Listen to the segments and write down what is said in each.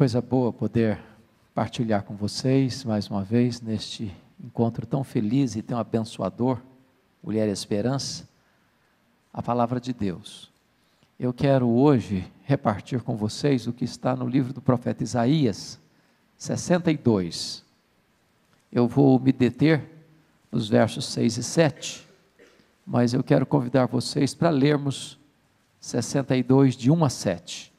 Coisa boa poder partilhar com vocês mais uma vez neste encontro tão feliz e tão abençoador, Mulher e Esperança, a palavra de Deus. Eu quero hoje repartir com vocês o que está no livro do profeta Isaías 62. Eu vou me deter nos versos 6 e 7, mas eu quero convidar vocês para lermos 62 de 1 a 7.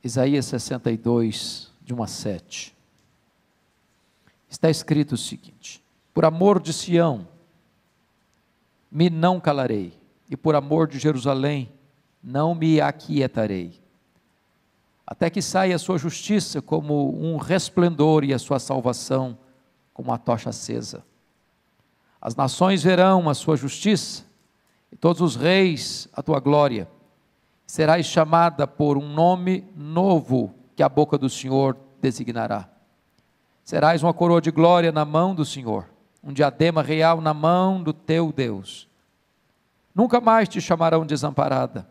Isaías 62, de 1 a 7. Está escrito o seguinte: por amor de Sião, me não calarei, e por amor de Jerusalém, não me aquietarei, até que saia a sua justiça como um resplendor e a sua salvação como uma tocha acesa. As nações verão a sua justiça, e todos os reis a tua glória. Serás chamada por um nome novo que a boca do Senhor designará. Serás uma coroa de glória na mão do Senhor, um diadema real na mão do teu Deus. Nunca mais te chamarão desamparada,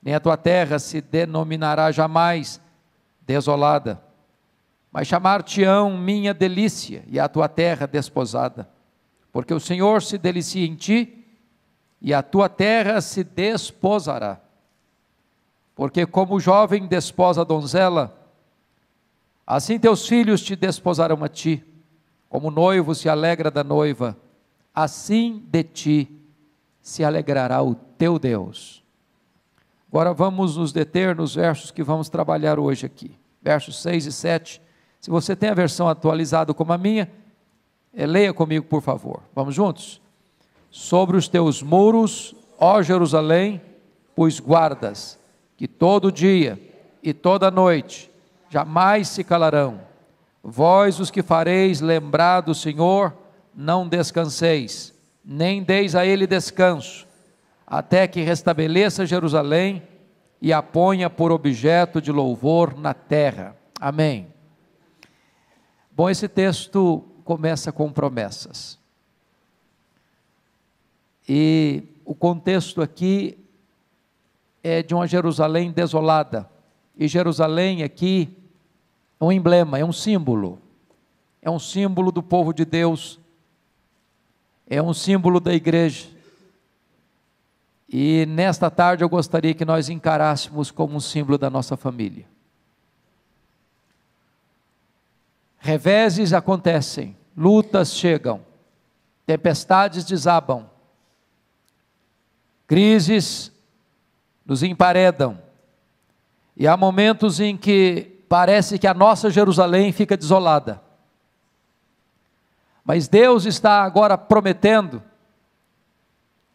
nem a tua terra se denominará jamais desolada, mas chamar-te-ão minha delícia e a tua terra desposada, porque o Senhor se delicia em ti e a tua terra se desposará. Porque como o jovem desposa a donzela, assim teus filhos te desposarão a ti, como o noivo se alegra da noiva, assim de ti se alegrará o teu Deus. Agora vamos nos deter nos versos que vamos trabalhar hoje aqui, versos 6 e 7, se você tem a versão atualizada como a minha, leia comigo por favor, vamos juntos? Sobre os teus muros, ó Jerusalém, pus guardas, que todo dia e toda noite jamais se calarão. Vós os que fareis lembrar do Senhor, não descanseis, nem deis a ele descanso, até que restabeleça Jerusalém e a ponha por objeto de louvor na terra. Amém. Bom, esse texto começa com promessas. E o contexto aqui é de uma Jerusalém desolada, e Jerusalém aqui é um emblema, é um símbolo do povo de Deus, é um símbolo da igreja, e nesta tarde eu gostaria que nós encarássemos como um símbolo da nossa família. Reveses acontecem, lutas chegam, tempestades desabam, crises nos emparedam, e há momentos em que parece que a nossa Jerusalém fica desolada, mas Deus está agora prometendo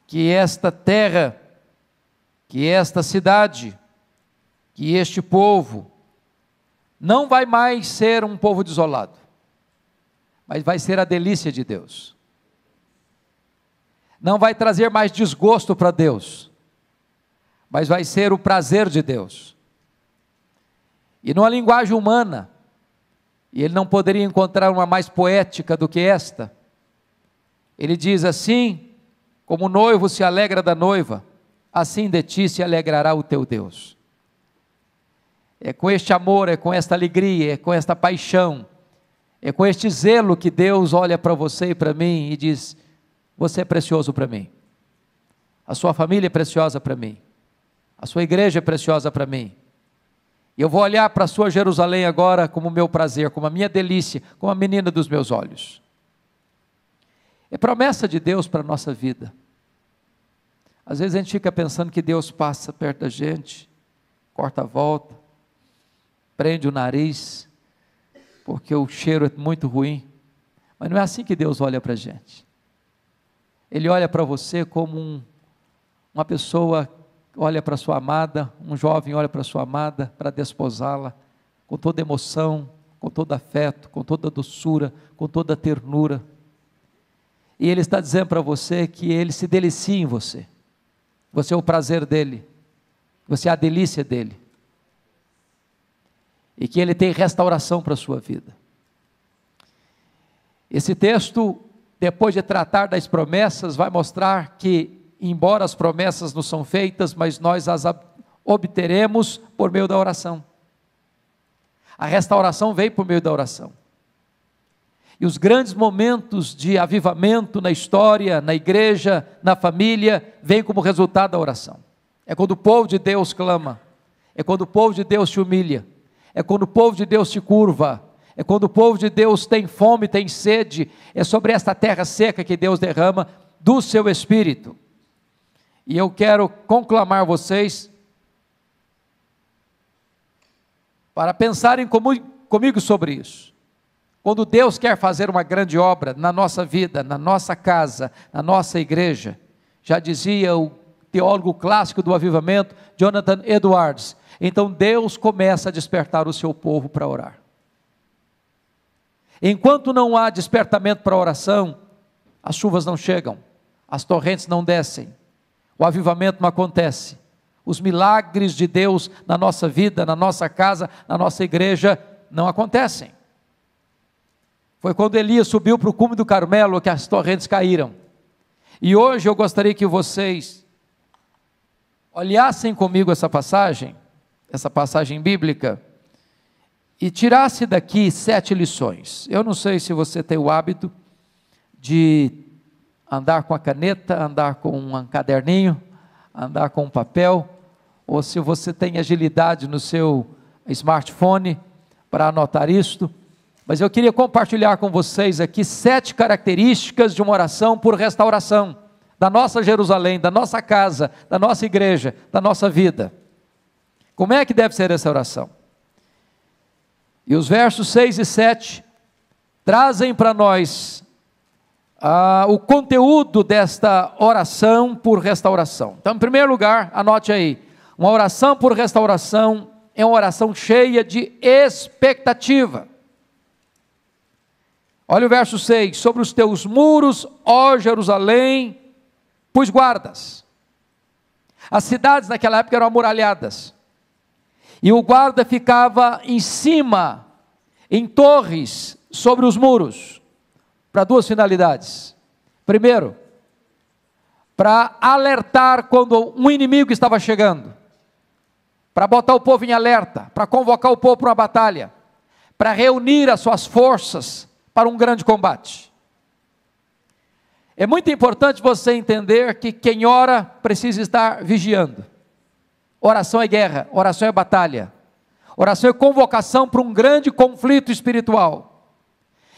que esta terra, que esta cidade, que este povo, não vai mais ser um povo desolado, mas vai ser a delícia de Deus, não vai trazer mais desgosto para Deus, mas vai ser o prazer de Deus. E numa linguagem humana, e ele não poderia encontrar uma mais poética do que esta, ele diz assim: como o noivo se alegra da noiva, assim de ti se alegrará o teu Deus. É com este amor, é com esta alegria, é com esta paixão, é com este zelo que Deus olha para você e para mim e diz: você é precioso para mim, a sua família é preciosa para mim, a sua igreja é preciosa para mim, e eu vou olhar para a sua Jerusalém agora como meu prazer, como a minha delícia, como a menina dos meus olhos. É promessa de Deus para a nossa vida. Às vezes a gente fica pensando que Deus passa perto da gente, corta a volta, prende o nariz, porque o cheiro é muito ruim, mas não é assim que Deus olha para a gente. Ele olha para você como uma pessoa olha para sua amada, um jovem olha para sua amada, para desposá-la, com toda emoção, com todo afeto, com toda doçura, com toda ternura, e Ele está dizendo para você que Ele se delicia em você, você é o prazer dEle, você é a delícia dEle, e que Ele tem restauração para a sua vida. Esse texto, depois de tratar das promessas, vai mostrar que, embora as promessas não são feitas, mas nós as obteremos por meio da oração. A restauração veio por meio da oração. E os grandes momentos de avivamento na história, na igreja, na família, vêm como resultado da oração. É quando o povo de Deus clama, é quando o povo de Deus te humilha, é quando o povo de Deus te curva, é quando o povo de Deus tem fome, tem sede, é sobre esta terra seca que Deus derrama do seu Espírito. E eu quero conclamar vocês para pensarem comigo sobre isso. Quando Deus quer fazer uma grande obra na nossa vida, na nossa casa, na nossa igreja, já dizia o teólogo clássico do avivamento, Jonathan Edwards, então Deus começa a despertar o seu povo para orar. Enquanto não há despertamento para a oração, as chuvas não chegam, as torrentes não descem, o avivamento não acontece, os milagres de Deus na nossa vida, na nossa casa, na nossa igreja, não acontecem. Foi quando Elias subiu para o cume do Carmelo que as torrentes caíram. E hoje eu gostaria que vocês olhassem comigo essa passagem bíblica, e tirasse daqui 7 lições. Eu não sei se você tem o hábito de andar com a caneta, andar com um caderninho, andar com um papel, ou se você tem agilidade no seu smartphone para anotar isto, mas eu queria compartilhar com vocês aqui 7 características de uma oração por restauração, da nossa Jerusalém, da nossa casa, da nossa igreja, da nossa vida. Como é que deve ser essa oração? E os versos 6 e 7 trazem para nós o conteúdo desta oração por restauração. Então, em primeiro lugar, anote aí, uma oração por restauração é uma oração cheia de expectativa. Olha o verso 6, sobre os teus muros, ó Jerusalém, pus guardas. As cidades naquela época eram amuralhadas, e o guarda ficava em cima, em torres, sobre os muros, para 2 finalidades. Primeiro, para alertar quando um inimigo estava chegando, para botar o povo em alerta, para convocar o povo para uma batalha, para reunir as suas forças para um grande combate. É muito importante você entender que quem ora precisa estar vigiando. Oração é guerra, oração é batalha, oração é convocação para um grande conflito espiritual.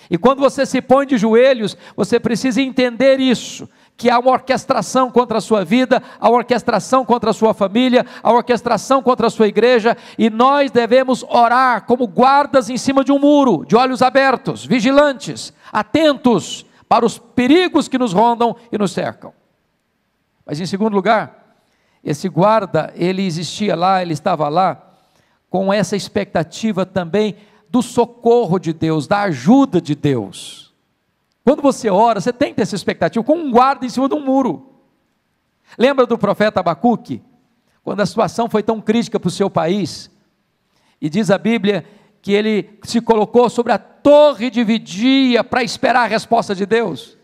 E quando você se põe de joelhos, você precisa entender isso, que há uma orquestração contra a sua vida, há uma orquestração contra a sua família, há uma orquestração contra a sua igreja, e nós devemos orar como guardas em cima de um muro, de olhos abertos, vigilantes, atentos para os perigos que nos rondam e nos cercam. Mas em segundo lugar, esse guarda, ele existia lá, ele estava lá, com essa expectativa também do socorro de Deus, da ajuda de Deus. Quando você ora, você tem que ter essa expectativa, com um guarda em cima de um muro. Lembra do profeta Abacuque? Quando a situação foi tão crítica para o seu país, e diz a Bíblia que ele se colocou sobre a torre de vigia para esperar a resposta de Deus.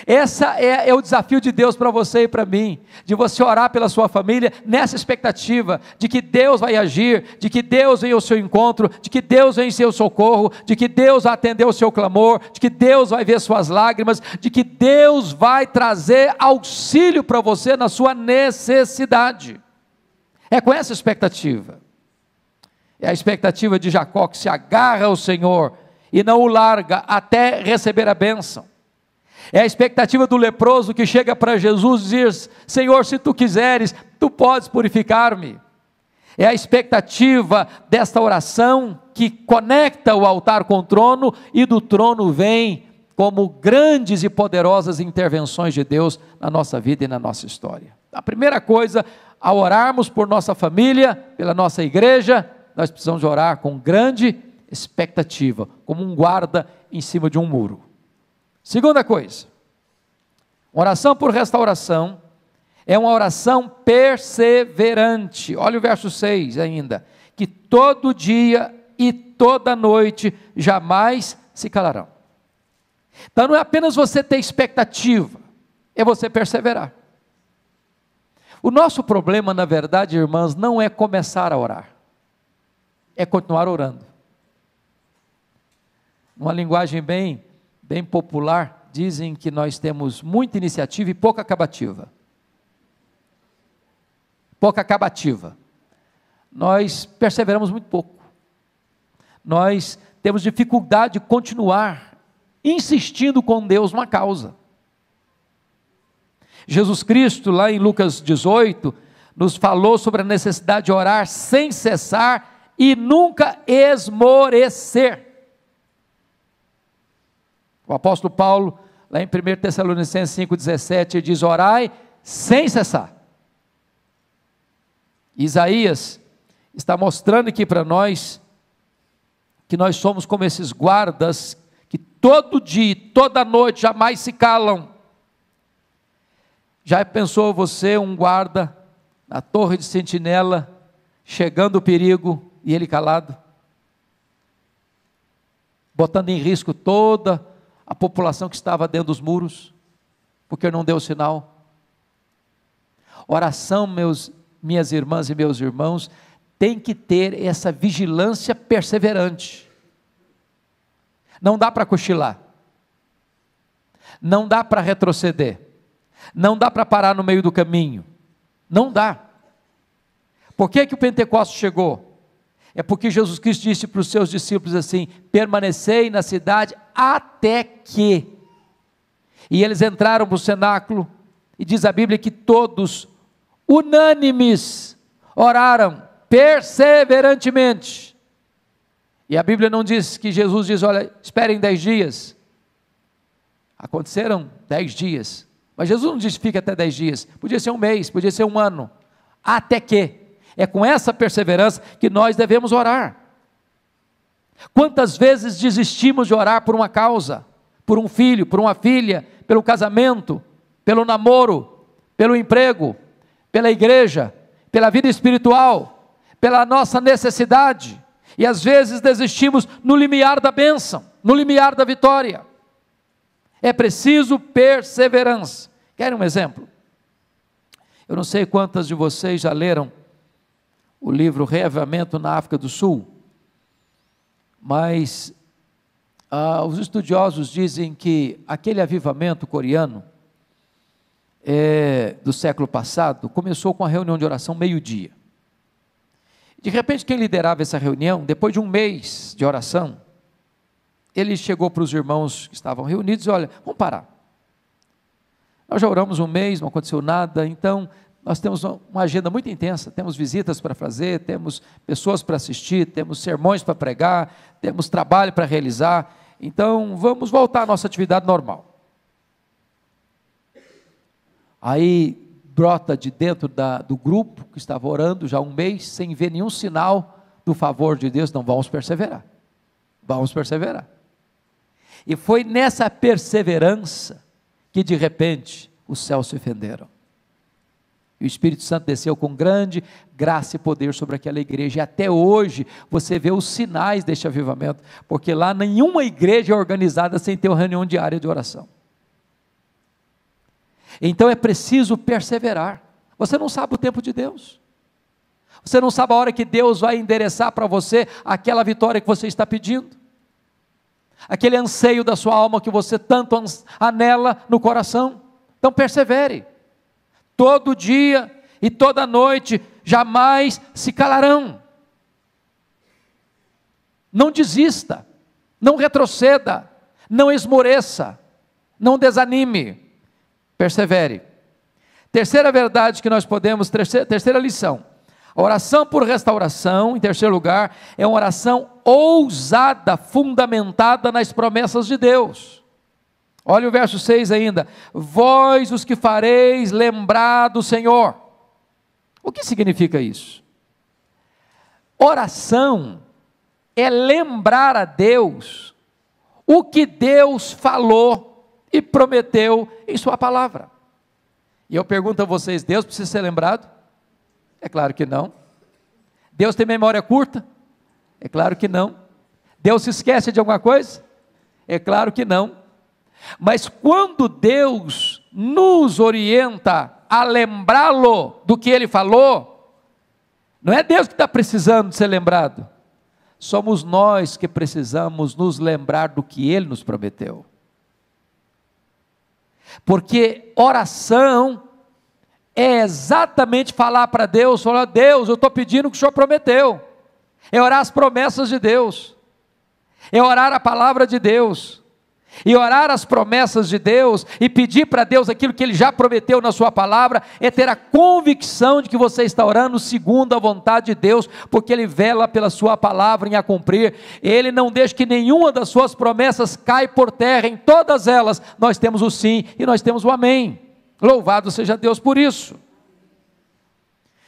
Esse é o desafio de Deus para você e para mim, de você orar pela sua família, nessa expectativa, de que Deus vai agir, de que Deus vem ao seu encontro, de que Deus vem em seu socorro, de que Deus vai atender o seu clamor, de que Deus vai ver suas lágrimas, de que Deus vai trazer auxílio para você na sua necessidade. É com essa expectativa, é a expectativa de Jacó, que se agarra ao Senhor, e não o larga, até receber a bênção. É a expectativa do leproso que chega para Jesus e diz: Senhor, se tu quiseres, tu podes purificar-me. É a expectativa desta oração que conecta o altar com o trono, e do trono vem como grandes e poderosas intervenções de Deus na nossa vida e na nossa história. A primeira coisa, ao orarmos por nossa família, pela nossa igreja, nós precisamos orar com grande expectativa, como um guarda em cima de um muro. Segunda coisa, oração por restauração é uma oração perseverante. Olha o verso 6 ainda, que todo dia e toda noite jamais se calarão. Então não é apenas você ter expectativa, é você perseverar. O nosso problema, na verdade, irmãs, não é começar a orar, é continuar orando. Uma linguagem bem popular, dizem que nós temos muita iniciativa e pouca acabativa. Pouca acabativa. Nós perseveramos muito pouco. Nós temos dificuldade de continuar insistindo com Deus numa causa. Jesus Cristo, lá em Lucas 18, nos falou sobre a necessidade de orar sem cessar e nunca esmorecer. O apóstolo Paulo, lá em 1 Tessalonicenses 5,17, ele diz: orai sem cessar. Isaías está mostrando aqui para nós, que nós somos como esses guardas, que todo dia, toda noite, jamais se calam. Já pensou você, um guarda, na torre de sentinela, chegando o perigo, e ele calado? Botando em risco toda a população que estava dentro dos muros, porque não deu sinal. Oração, minhas irmãs e meus irmãos, tem que ter essa vigilância perseverante. Não dá para cochilar, não dá para retroceder, não dá para parar no meio do caminho, não dá. Por que o Pentecostes chegou? É porque Jesus Cristo disse para os seus discípulos assim: permanecei na cidade até que. E eles entraram para o cenáculo, e diz a Bíblia que todos, unânimes, oraram perseverantemente. E a Bíblia não diz que Jesus diz: olha, esperem 10 dias. Aconteceram 10 dias, mas Jesus não disse fica até 10 dias, podia ser um mês, podia ser um ano, até que. É com essa perseverança que nós devemos orar. Quantas vezes desistimos de orar por uma causa, por um filho, por uma filha, pelo casamento, pelo namoro, pelo emprego, pela igreja, pela vida espiritual, pela nossa necessidade, e às vezes desistimos no limiar da bênção, no limiar da vitória. É preciso perseverança. Querem um exemplo? Eu não sei quantas de vocês já leram o livro Reavivamento na África do Sul, mas os estudiosos dizem que aquele avivamento coreano do século passado começou com a reunião de oração meio-dia. De repente, quem liderava essa reunião, depois de um mês de oração, ele chegou para os irmãos que estavam reunidos e olha, vamos parar. Nós já oramos um mês, não aconteceu nada, então nós temos uma agenda muito intensa, temos visitas para fazer, temos pessoas para assistir, temos sermões para pregar, temos trabalho para realizar, então vamos voltar à nossa atividade normal. Aí brota de dentro do grupo que estava orando já há um mês, sem ver nenhum sinal do favor de Deus, não, vamos perseverar, vamos perseverar. E foi nessa perseverança que de repente os céus se fenderam. E o Espírito Santo desceu com grande graça e poder sobre aquela igreja, e até hoje você vê os sinais deste avivamento, porque lá nenhuma igreja é organizada sem ter uma reunião diária de oração. Então é preciso perseverar. Você não sabe o tempo de Deus, você não sabe a hora que Deus vai endereçar para você aquela vitória que você está pedindo, aquele anseio da sua alma que você tanto anela no coração. Então persevere. Todo dia e toda noite, jamais se calarão. Não desista, não retroceda, não esmoreça, não desanime, persevere. Terceira verdade que nós podemos, terceira lição, a oração por restauração, em terceiro lugar, é uma oração ousada, fundamentada nas promessas de Deus. Olha o verso 6 ainda, vós os que fareis lembrar do Senhor. O que significa isso? Oração é lembrar a Deus o que Deus falou e prometeu em sua palavra. E eu pergunto a vocês, Deus precisa ser lembrado? É claro que não. Deus tem memória curta? É claro que não. Deus se esquece de alguma coisa? É claro que não. Mas quando Deus nos orienta a lembrá-lo do que Ele falou, não é Deus que está precisando de ser lembrado, somos nós que precisamos nos lembrar do que Ele nos prometeu. Porque oração é exatamente falar para Deus, falar: Deus, eu estou pedindo o que o Senhor prometeu, é orar as promessas de Deus, é orar a palavra de Deus, e orar as promessas de Deus, e pedir para Deus aquilo que Ele já prometeu na sua palavra, é ter a convicção de que você está orando segundo a vontade de Deus, porque Ele vela pela sua palavra em a cumprir, Ele não deixa que nenhuma das suas promessas caia por terra, em todas elas nós temos o sim, e nós temos o amém, louvado seja Deus por isso.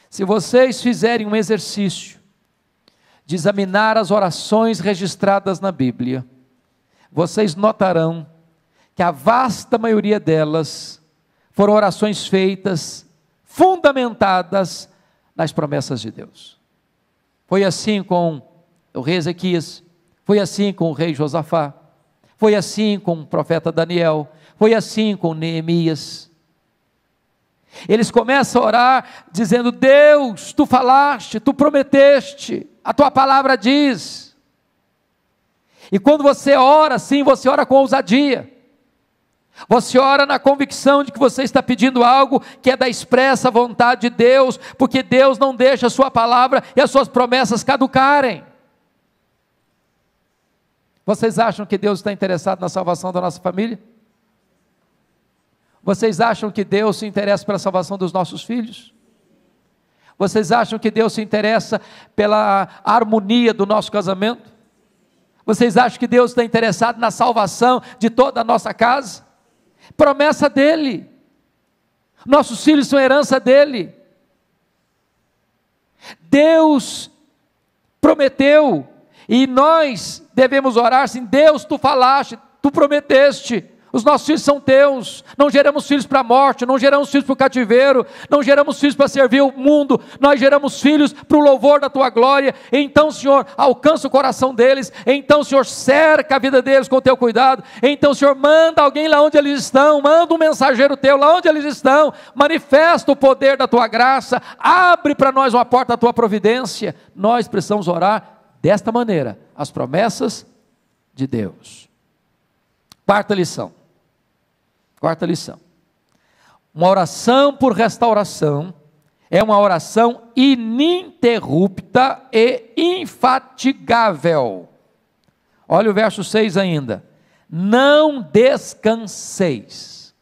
Se vocês fizerem um exercício, de examinar as orações registradas na Bíblia, vocês notarão que a vasta maioria delas foram orações feitas, fundamentadas nas promessas de Deus. Foi assim com o rei Ezequias, foi assim com o rei Josafá, foi assim com o profeta Daniel, foi assim com Neemias. Eles começam a orar dizendo: Deus, tu falaste, tu prometeste, a tua palavra diz. E quando você ora assim, você ora com ousadia, você ora na convicção de que você está pedindo algo que é da expressa vontade de Deus, porque Deus não deixa a sua palavra e as suas promessas caducarem. Vocês acham que Deus está interessado na salvação da nossa família? Vocês acham que Deus se interessa pela salvação dos nossos filhos? Vocês acham que Deus se interessa pela harmonia do nosso casamento? Vocês acham que Deus está interessado na salvação de toda a nossa casa? Promessa dEle, nossos filhos são herança dEle. Deus prometeu, e nós devemos orar assim: Deus, tu falaste, tu prometeste, os nossos filhos são teus, não geramos filhos para a morte, não geramos filhos para o cativeiro, não geramos filhos para servir o mundo, nós geramos filhos para o louvor da tua glória. Então, Senhor, alcança o coração deles, então, Senhor, cerca a vida deles com o teu cuidado, então, Senhor, manda alguém lá onde eles estão, manda um mensageiro teu lá onde eles estão, manifesta o poder da tua graça, abre para nós uma porta da tua providência. Nós precisamos orar desta maneira, as promessas de Deus. Quarta lição, uma oração por restauração é uma oração ininterrupta e infatigável. Olha o verso 6 ainda: não descanseis.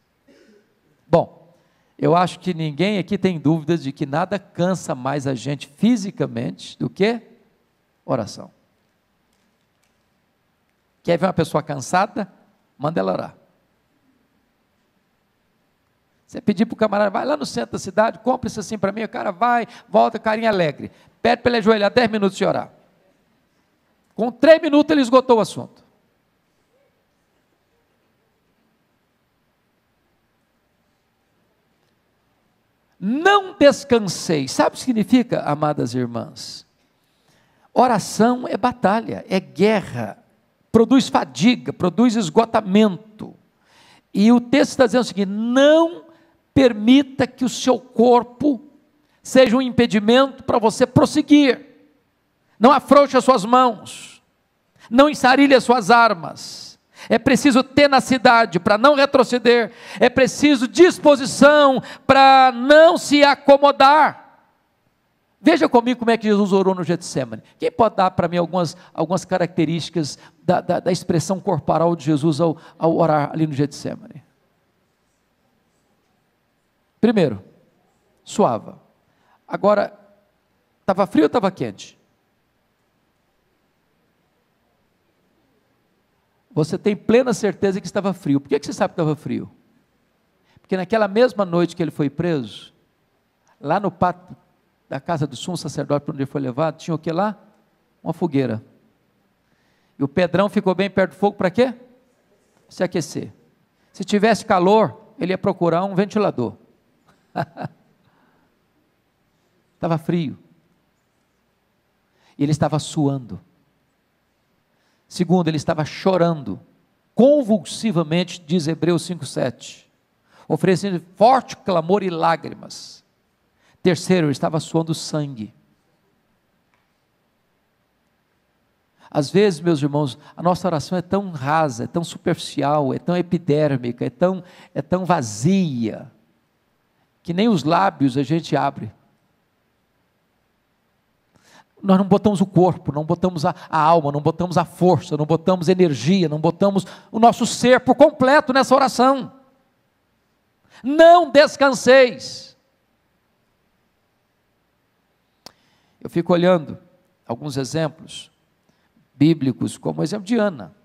Bom, eu acho que ninguém aqui tem dúvidas de que nada cansa mais a gente fisicamente do que oração. Quer ver uma pessoa cansada? Manda ela orar. Você pedir para o camarada: vai lá no centro da cidade, compra isso assim para mim, o cara vai, volta, carinha alegre, pede para ele ajoelhar 10 minutos e orar. Com 3 minutos ele esgotou o assunto. Não descansei. Sabe o que significa, amadas irmãs? Oração é batalha, é guerra, produz fadiga, produz esgotamento. E o texto está dizendo o seguinte: não permita que o seu corpo seja um impedimento para você prosseguir. Não afrouxe as suas mãos, não ensarilhe as suas armas. É preciso tenacidade para não retroceder, é preciso disposição para não se acomodar. Veja comigo como é que Jesus orou no Getsêmani. Quem pode dar para mim algumas características da expressão corporal de Jesus ao orar ali no Getsêmani? Primeiro, suava. Agora, estava frio ou estava quente? Você tem plena certeza que estava frio. Por que você sabe que estava frio? Porque naquela mesma noite que ele foi preso, lá no pátio da casa do sumo sacerdote, para onde ele foi levado, tinha o que lá? Uma fogueira. E o Pedrão ficou bem perto do fogo para quê? Se aquecer. Se tivesse calor, ele ia procurar um ventilador. Estava frio. E ele estava suando. Segundo, ele estava chorando convulsivamente, diz Hebreus 5,7, oferecendo forte clamor e lágrimas. Terceiro, ele estava suando sangue. Às vezes, meus irmãos, a nossa oração é tão rasa, é tão superficial, é tão epidérmica, é tão vazia, que nem os lábios a gente abre. Nós não botamos o corpo, não botamos a alma, não botamos a força, não botamos energia, não botamos o nosso ser por completo nessa oração. Não descanseis. Eu fico olhando alguns exemplos bíblicos, como o exemplo de Ana.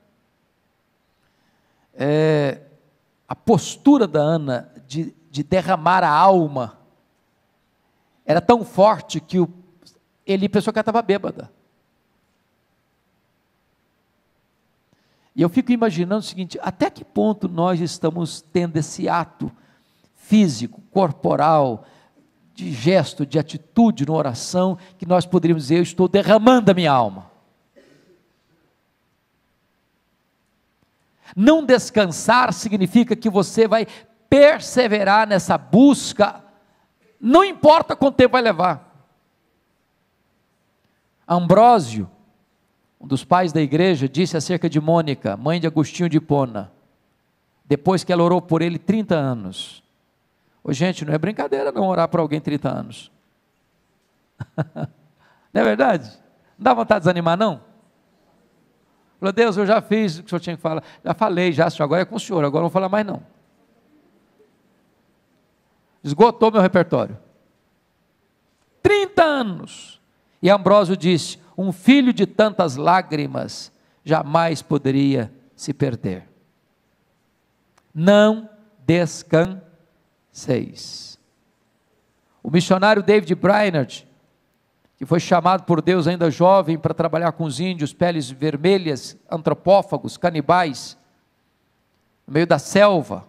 A postura da Ana de derramar a alma era tão forte que ele pensou que ela estava bêbada. E eu fico imaginando o seguinte: até que ponto nós estamos tendo esse ato físico, corporal, de gesto, de atitude na oração, que nós poderíamos dizer: eu estou derramando a minha alma. Não descansar significa que você vai perseverar nessa busca, não importa quanto tempo vai levar. Ambrósio, um dos pais da igreja, disse acerca de Mônica, mãe de Agostinho de Hipona, depois que ela orou por ele 30 anos. Ô, gente, não é brincadeira não orar por alguém 30 anos. Não é verdade? Não dá vontade de desanimar não? Falou: Deus, eu já fiz o que o senhor tinha que falar, já falei, senhor, agora é com o senhor, agora não vou falar mais não. Esgotou meu repertório. 30 anos. E Ambrósio disse: um filho de tantas lágrimas jamais poderia se perder. Não descanseis. O missionário David Brainerd, que foi chamado por Deus ainda jovem para trabalhar com os índios, peles vermelhas, antropófagos, canibais, no meio da selva,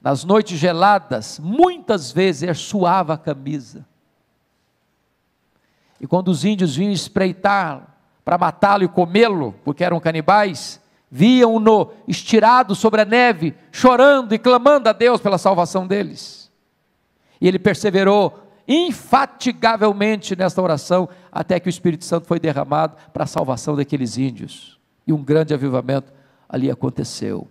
nas noites geladas, muitas vezes ele suava a camisa. E quando os índios vinham espreitar para matá-lo e comê-lo, porque eram canibais, viam-no estirado sobre a neve, chorando e clamando a Deus pela salvação deles. E ele perseverou infatigavelmente nesta oração, até que o Espírito Santo foi derramado para a salvação daqueles índios. E um grande avivamento ali aconteceu.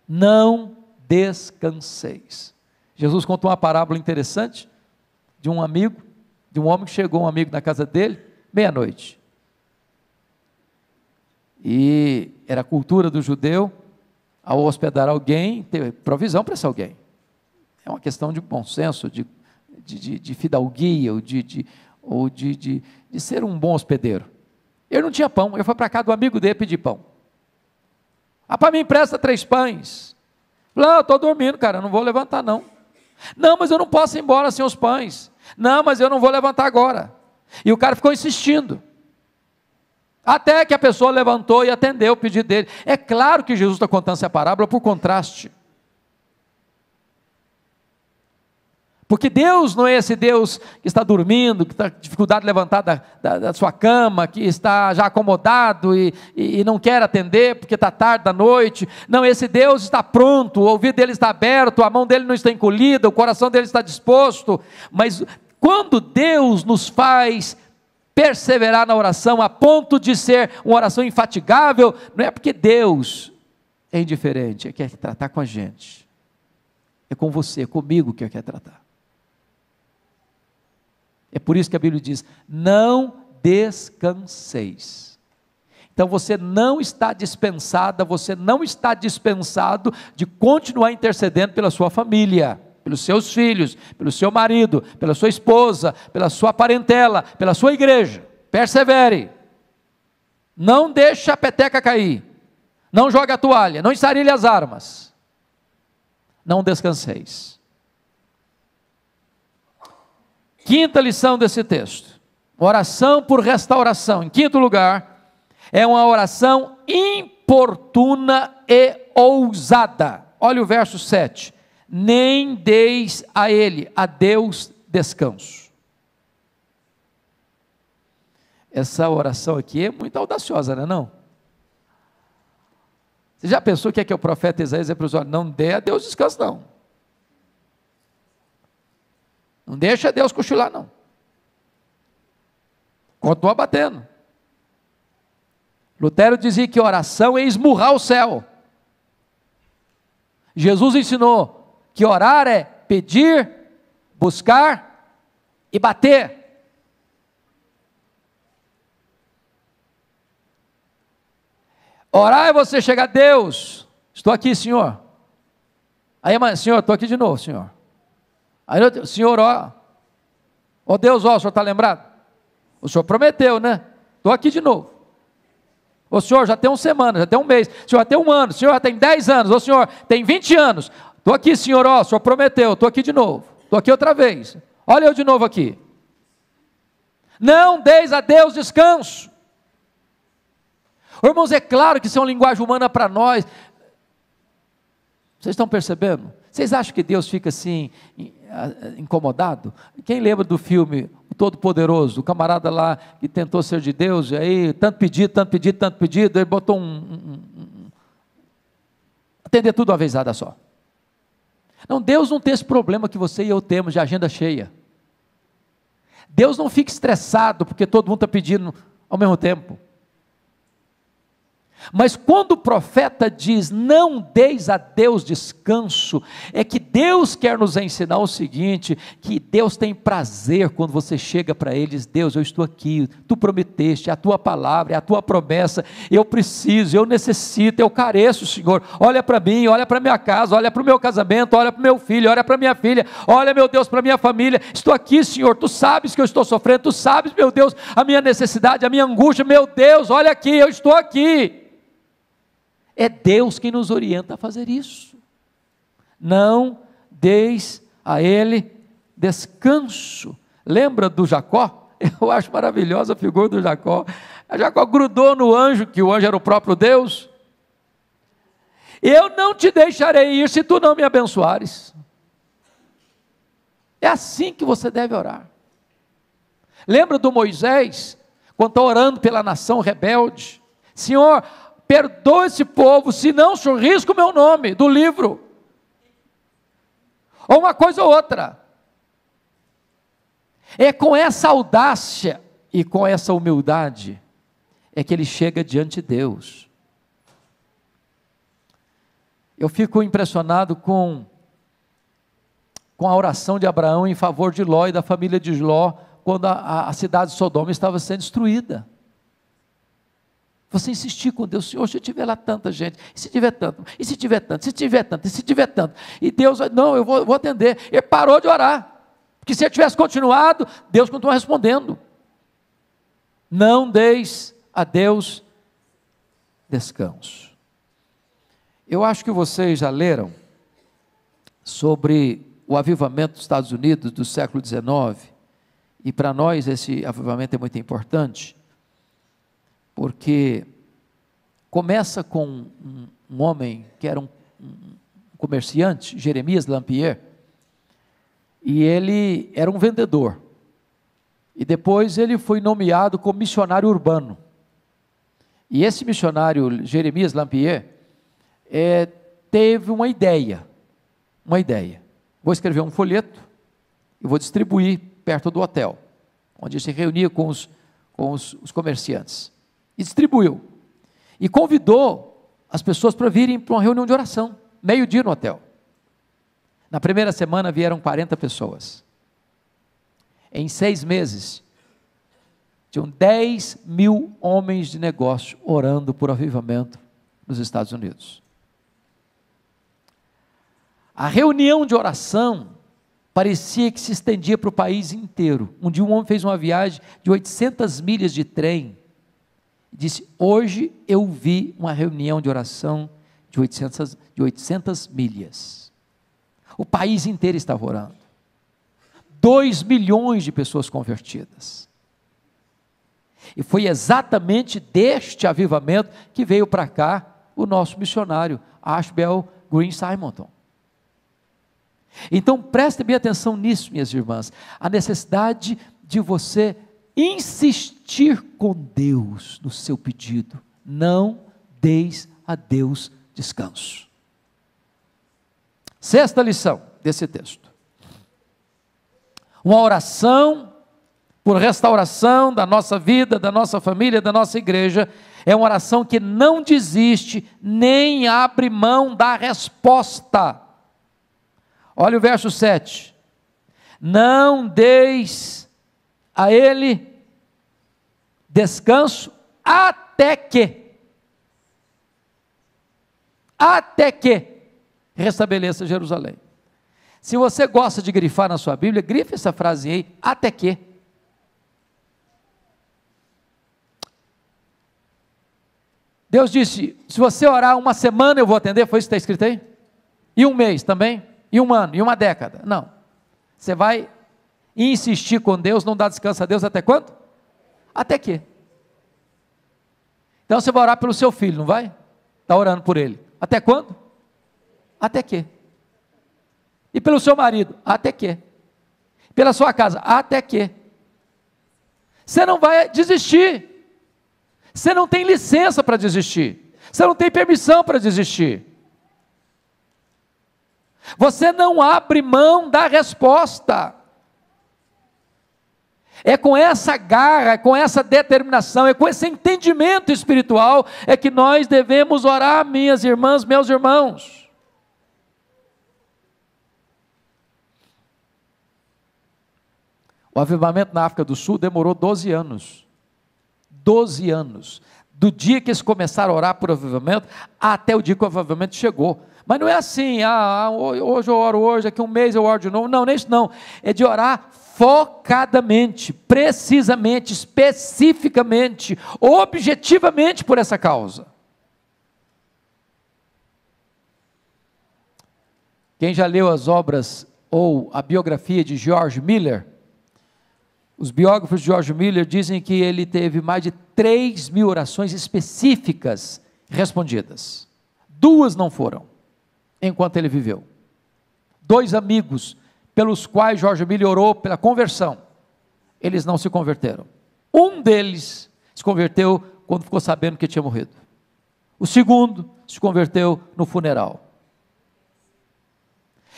Não descanseis. Jesus contou uma parábola interessante de um amigo, de um homem que chegou, um amigo na casa dele, meia-noite. E era a cultura do judeu, ao hospedar alguém, ter provisão para esse alguém. É uma questão de bom senso, de fidalguia, ou de ser um bom hospedeiro. Ele não tinha pão, ele foi para casa do amigo dele pedir pão. Para mim empresta 3 pães. Falei: eu estou dormindo, cara, não vou levantar não. Não, mas eu não posso ir embora sem os pães. Não, mas eu não vou levantar agora. E o cara ficou insistindo, até que a pessoa levantou e atendeu o pedido dele. É claro que Jesus está contando essa parábola por contraste, porque Deus não é esse Deus que está dormindo, que está com dificuldade de levantar da sua cama, que está já acomodado e não quer atender porque está tarde da noite. Não, esse Deus está pronto, o ouvido dele está aberto, a mão dele não está encolhida, o coração dele está disposto. Mas quando Deus nos faz perseverar na oração a ponto de ser uma oração infatigável, não é porque Deus é indiferente, Ele quer tratar com a gente, é com você, é comigo que Ele quer tratar. É por isso que a Bíblia diz: não descanseis. Então você não está dispensada, você não está dispensado de continuar intercedendo pela sua família, pelos seus filhos, pelo seu marido, pela sua esposa, pela sua parentela, pela sua igreja. Persevere. Não deixe a peteca cair. Não jogue a toalha, não ensarilhe as armas. Não descanseis. Quinta lição desse texto: oração por restauração. Em quinto lugar, é uma oração importuna e ousada. Olha o verso 7. Nem deis a ele, a Deus, descanso. Essa oração aqui é muito audaciosa, não é não? Você já pensou o que é que o profeta Isaías diz para os olhos? Não dê a Deus descanso, não. Não deixa Deus cochilar, não. Continua batendo. Lutero dizia que oração é esmurrar o céu. Jesus ensinou que orar é pedir, buscar e bater. Orar é você chegar a Deus. Estou aqui, Senhor. Aí amanhã, Senhor, estou aqui de novo, Senhor. Aí, Senhor, ó. Ó Deus, ó, o Senhor está lembrado? O Senhor prometeu, né? Estou aqui de novo. O Senhor já tem uma semana, já tem um mês. O Senhor já tem um ano, o Senhor já tem 10 anos. O Senhor tem 20 anos. Estou aqui, Senhor, ó, o Senhor prometeu. Estou aqui de novo. Estou aqui outra vez. Olha eu de novo aqui. Não deis a Deus descanso. Irmãos, é claro que isso é uma linguagem humana para nós. Vocês estão percebendo? Vocês acham que Deus fica assim, incomodado? Quem lembra do filme O Todo-Poderoso? O camarada lá que tentou ser de Deus, e aí tanto pedido, ele botou atender tudo uma vezada só. Não, Deus não tem esse problema que você e eu temos de agenda cheia. Deus não fica estressado porque todo mundo está pedindo ao mesmo tempo. Mas quando o profeta diz, não deis a Deus descanso, é que Deus quer nos ensinar o seguinte, que Deus tem prazer quando você chega para Ele e diz, Deus, eu estou aqui, Tu prometeste, é a Tua palavra, é a Tua promessa, eu preciso, eu necessito, eu careço, Senhor, olha para mim, olha para minha casa, olha para o meu casamento, olha para o meu filho, olha para minha filha, olha, meu Deus, para minha família, estou aqui, Senhor, Tu sabes que eu estou sofrendo, Tu sabes, meu Deus, a minha necessidade, a minha angústia, meu Deus, olha aqui, eu estou aqui. É Deus quem nos orienta a fazer isso. Não deis a Ele descanso. Lembra do Jacó? Eu acho maravilhosa a figura do Jacó. A Jacó grudou no anjo, que o anjo era o próprio Deus. Eu não te deixarei ir se tu não me abençoares. É assim que você deve orar. Lembra do Moisés, quando está orando pela nação rebelde? Senhor, perdoa esse povo, senão o Senhor risca o meu nome do livro. Ou uma coisa ou outra. É com essa audácia e com essa humildade é que ele chega diante de Deus. Eu fico impressionado com a oração de Abraão em favor de Ló e da família de Ló, quando a cidade de Sodoma estava sendo destruída. Você insistir com Deus, Senhor, se eu tiver lá tanta gente, e se tiver tanto, e se tiver tanto, e se tiver tanto, e se tiver tanto, e Deus, não, eu vou atender. Ele parou de orar, porque se ele tivesse continuado, Deus continua respondendo. Não deis a Deus descanso. Eu acho que vocês já leram sobre o avivamento dos Estados Unidos do século XIX, e para nós esse avivamento é muito importante, porque começa com um homem que era um comerciante, Jeremias Lampier, e ele era um vendedor, e depois ele foi nomeado como missionário urbano, e esse missionário, Jeremias Lampier, teve uma ideia, vou escrever um folheto, e vou distribuir perto do hotel, onde se reunia com os comerciantes, e distribuiu, e convidou as pessoas para virem para uma reunião de oração, meio-dia no hotel. Na primeira semana vieram 40 pessoas, em 6 meses, tinham 10 mil homens de negócio orando por avivamento nos Estados Unidos. A reunião de oração parecia que se estendia para o país inteiro. Um dia um homem fez uma viagem de 800 milhas de trem, disse, hoje eu vi uma reunião de oração de 800 milhas. O país inteiro estava orando. 2 milhões de pessoas convertidas. E foi exatamente deste avivamento que veio para cá o nosso missionário, Ashbel Green Simonton. Então preste bem atenção nisso, minhas irmãs, a necessidade de você insistir com Deus no seu pedido. Não deis a Deus descanso. Sexta lição desse texto. Uma oração por restauração da nossa vida, da nossa família, da nossa igreja, é uma oração que não desiste, nem abre mão da resposta. Olha o verso 7. Não deis a ele descanso até que restabeleça Jerusalém. Se você gosta de grifar na sua Bíblia, grife essa frase aí, até que. Deus disse, se você orar uma semana eu vou atender, foi isso que está escrito aí? E um mês também? E um ano? E uma década? Não. Você vai insistir com Deus, não dá descanso a Deus até quando? Até que. Então você vai orar pelo seu filho, não vai? Está orando por ele. Até quando? Até que. E pelo seu marido? Até que. Pela sua casa? Até que. Você não vai desistir. Você não tem licença para desistir. Você não tem permissão para desistir. Você não abre mão da resposta. É com essa garra, é com essa determinação, é com esse entendimento espiritual é que nós devemos orar, minhas irmãs, meus irmãos. O avivamento na África do Sul demorou 12 anos. 12 anos. Do dia que eles começaram a orar por avivamento, até o dia que o avivamento chegou. Mas não é assim, hoje eu oro hoje, daqui um mês eu oro de novo. Não, nem isso não. É de orar focadamente, precisamente, especificamente, objetivamente por essa causa. Quem já leu as obras ou a biografia de George Miller, os biógrafos de George Miller dizem que ele teve mais de 3.000 orações específicas respondidas. 2 não foram, enquanto ele viveu. 2 amigos pelos quais George Miller orou pela conversão, eles não se converteram. Um deles se converteu quando ficou sabendo que tinha morrido. O segundo se converteu no funeral.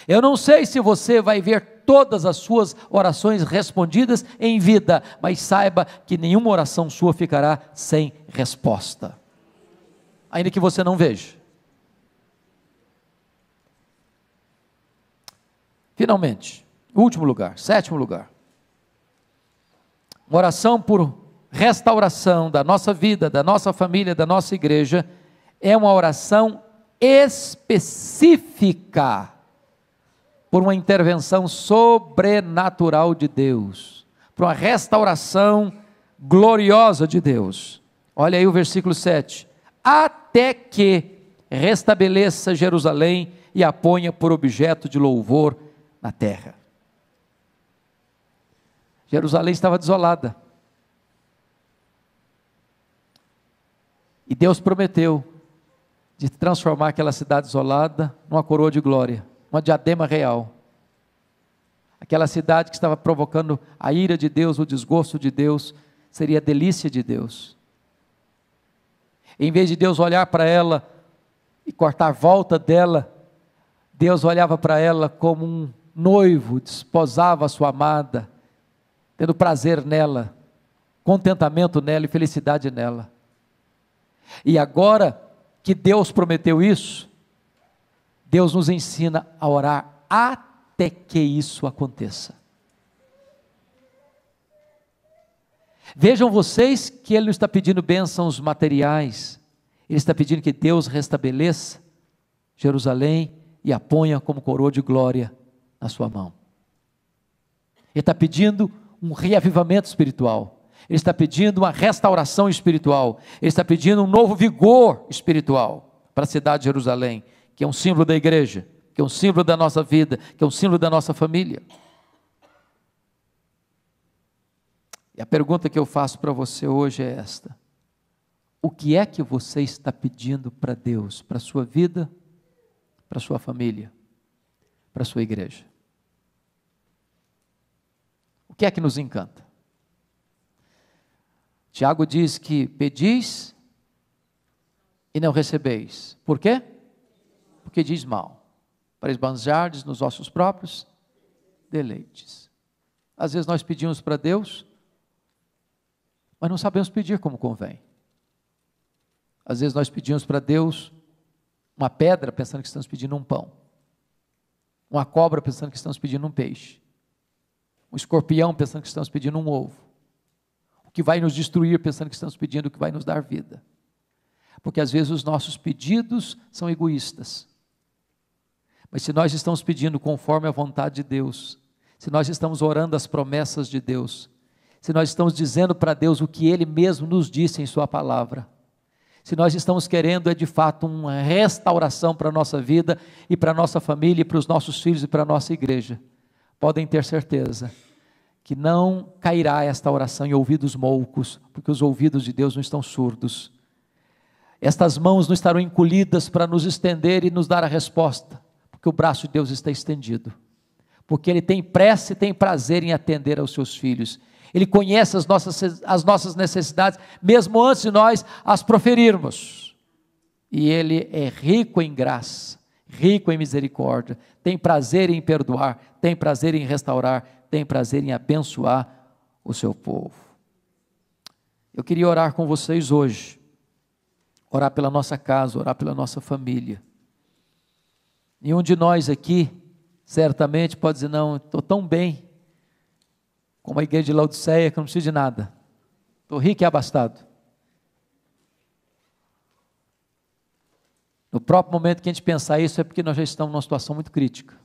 Eu não sei se você vai ver todas as suas orações respondidas em vida, mas saiba que nenhuma oração sua ficará sem resposta, ainda que você não veja. Finalmente, último lugar, 7º lugar, uma oração por restauração da nossa vida, da nossa família, da nossa igreja, é uma oração específica, por uma intervenção sobrenatural de Deus, por uma restauração gloriosa de Deus. Olha aí o versículo 7, até que restabeleça Jerusalém e a ponha por objeto de louvor na terra. Jerusalém estava desolada, e Deus prometeu de transformar aquela cidade desolada numa coroa de glória, uma diadema real. Aquela cidade que estava provocando a ira de Deus, o desgosto de Deus, seria a delícia de Deus. Em vez de Deus olhar para ela e cortar a volta dela, Deus olhava para ela como um noivo, desposava a sua amada, tendo prazer nela, contentamento nela e felicidade nela. E agora que Deus prometeu isso, Deus nos ensina a orar até que isso aconteça. Vejam vocês que Ele não está pedindo bênçãos materiais, Ele está pedindo que Deus restabeleça Jerusalém e a ponha como coroa de glória na sua mão. Ele está pedindo um reavivamento espiritual, Ele está pedindo uma restauração espiritual, Ele está pedindo um novo vigor espiritual para a cidade de Jerusalém, que é um símbolo da igreja, que é um símbolo da nossa vida, que é um símbolo da nossa família. E a pergunta que eu faço para você hoje é esta: o que é que você está pedindo para Deus, para a sua vida, para a sua família, para a sua igreja? O que é que nos encanta? Tiago diz que pedis e não recebeis. Por quê? que diz mal, para esbanjardes nos vossos próprios deleites. Às vezes nós pedimos para Deus, mas não sabemos pedir como convém. Às vezes nós pedimos para Deus uma pedra, pensando que estamos pedindo um pão, uma cobra, pensando que estamos pedindo um peixe, um escorpião, pensando que estamos pedindo um ovo, o que vai nos destruir, pensando que estamos pedindo o que vai nos dar vida, porque às vezes os nossos pedidos são egoístas. Mas se nós estamos pedindo conforme a vontade de Deus, se nós estamos orando as promessas de Deus, se nós estamos dizendo para Deus o que Ele mesmo nos disse em sua palavra, se nós estamos querendo de fato uma restauração para a nossa vida e para a nossa família e para os nossos filhos e para a nossa igreja, podem ter certeza que não cairá esta oração em ouvidos moucos, porque os ouvidos de Deus não estão surdos. Estas mãos não estarão encolhidas para nos estender e nos dar a resposta, porque o braço de Deus está estendido, porque Ele tem pressa e tem prazer em atender aos seus filhos. Ele conhece as nossas necessidades, mesmo antes de nós as proferirmos, e Ele é rico em graça, rico em misericórdia, tem prazer em perdoar, tem prazer em restaurar, tem prazer em abençoar o seu povo. Eu queria orar com vocês hoje, orar pela nossa casa, orar pela nossa família. Nenhum de nós aqui, certamente, pode dizer, não, estou tão bem, como a igreja de Laodiceia, que não preciso de nada, estou rico e abastado. No próprio momento que a gente pensar isso, é porque nós já estamos numa situação muito crítica.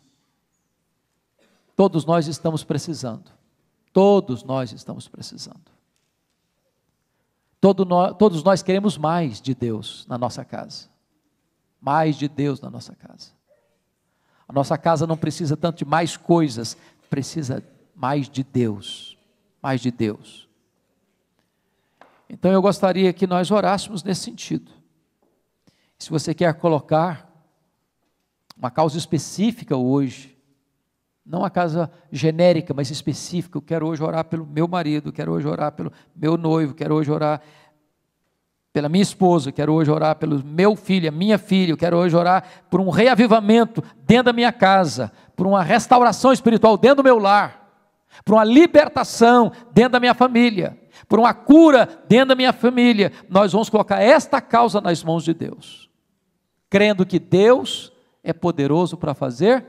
Todos nós estamos precisando, todos nós estamos precisando. Todos nós queremos mais de Deus na nossa casa, mais de Deus na nossa casa. A nossa casa não precisa tanto de mais coisas, precisa mais de Deus, mais de Deus. Então eu gostaria que nós orássemos nesse sentido. Se você quer colocar uma causa específica hoje, não uma causa genérica, mas específica, eu quero hoje orar pelo meu marido, quero hoje orar pelo meu noivo, quero hoje orar pela minha esposa, quero hoje orar pelo meu filho, a minha filha, eu quero hoje orar por um reavivamento dentro da minha casa, por uma restauração espiritual dentro do meu lar, por uma libertação dentro da minha família, por uma cura dentro da minha família. Nós vamos colocar esta causa nas mãos de Deus, crendo que Deus é poderoso para fazer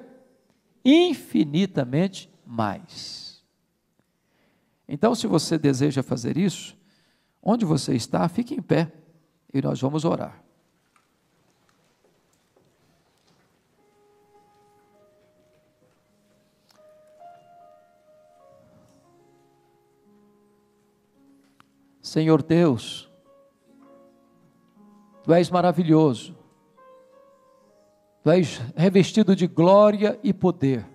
infinitamente mais. Então, se você deseja fazer isso, onde você está, fique em pé e nós vamos orar. Senhor Deus, Tu és maravilhoso, Tu és revestido de glória e poder,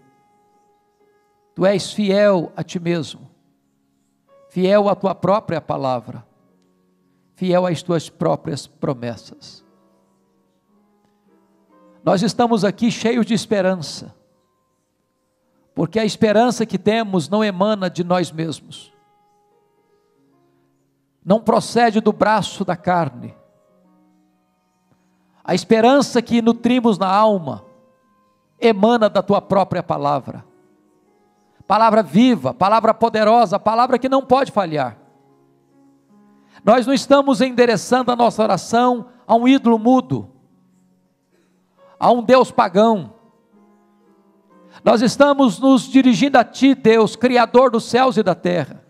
Tu és fiel a Ti mesmo, fiel à Tua própria palavra, fiel às Tuas próprias promessas. Nós estamos aqui cheios de esperança, porque a esperança que temos não emana de nós mesmos, não procede do braço da carne. A esperança que nutrimos na alma emana da Tua própria palavra, palavra viva, palavra poderosa, palavra que não pode falhar. Nós não estamos endereçando a nossa oração a um ídolo mudo, a um Deus pagão. Nós estamos nos dirigindo a Ti, Deus, Criador dos céus e da terra,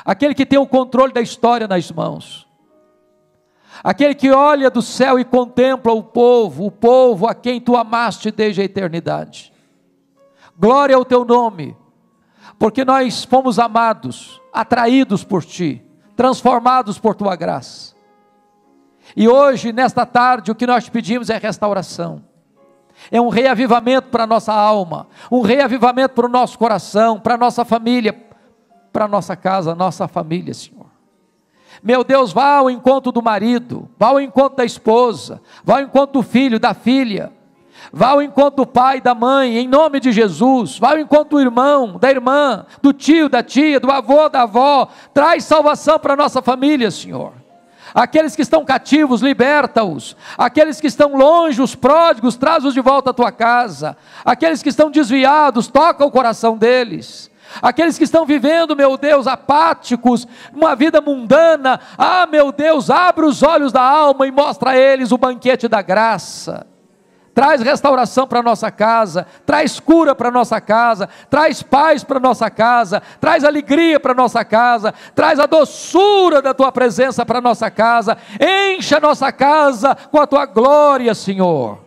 aquele que tem o controle da história nas mãos, aquele que olha do céu e contempla o povo a quem Tu amaste desde a eternidade. Glória ao Teu nome, porque nós fomos amados, atraídos por Ti, transformados por Tua graça. E hoje, nesta tarde, o que nós pedimos é restauração, é um reavivamento para a nossa alma, um reavivamento para o nosso coração, para a nossa família, para a nossa casa, a nossa família, Senhor. Meu Deus, vá ao encontro do marido, vá ao encontro da esposa, vá ao encontro do filho, da filha, vá ao encontro do pai, da mãe, em nome de Jesus, vá ao encontro do irmão, da irmã, do tio, da tia, do avô, da avó. Traz salvação para a nossa família, Senhor. Aqueles que estão cativos, liberta-os. Aqueles que estão longe, os pródigos, traz-os de volta à tua casa. Aqueles que estão desviados, toca o coração deles. Aqueles que estão vivendo, meu Deus, apáticos, uma vida mundana, meu Deus, abre os olhos da alma e mostra a eles o banquete da graça. Traz restauração para a nossa casa, traz cura para a nossa casa, traz paz para a nossa casa, traz alegria para a nossa casa, traz a doçura da tua presença para a nossa casa, enche a nossa casa com a tua glória, Senhor.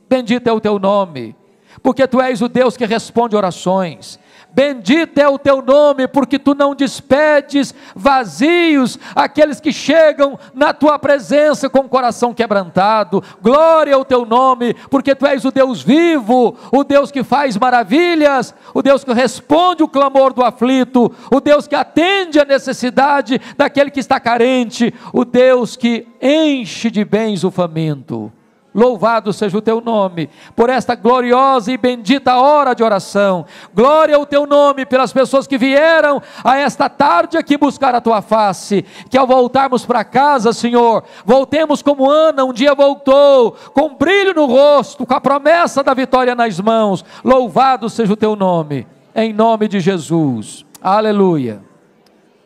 Bendito é o teu nome, porque tu és o Deus que responde orações. Bendito é o teu nome, porque tu não despedes vazios aqueles que chegam na tua presença com o coração quebrantado. Glória ao teu nome, porque tu és o Deus vivo, o Deus que faz maravilhas, o Deus que responde o clamor do aflito, o Deus que atende a necessidade daquele que está carente, o Deus que enche de bens o faminto. Louvado seja o teu nome, por esta gloriosa e bendita hora de oração. Glória ao teu nome pelas pessoas que vieram a esta tarde aqui buscar a tua face, que ao voltarmos para casa, Senhor, voltemos como Ana um dia voltou, com brilho no rosto, com a promessa da vitória nas mãos. Louvado seja o teu nome, em nome de Jesus, aleluia,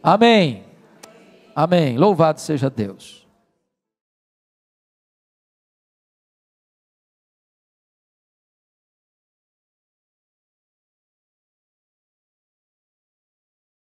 amém, amém, louvado seja Deus.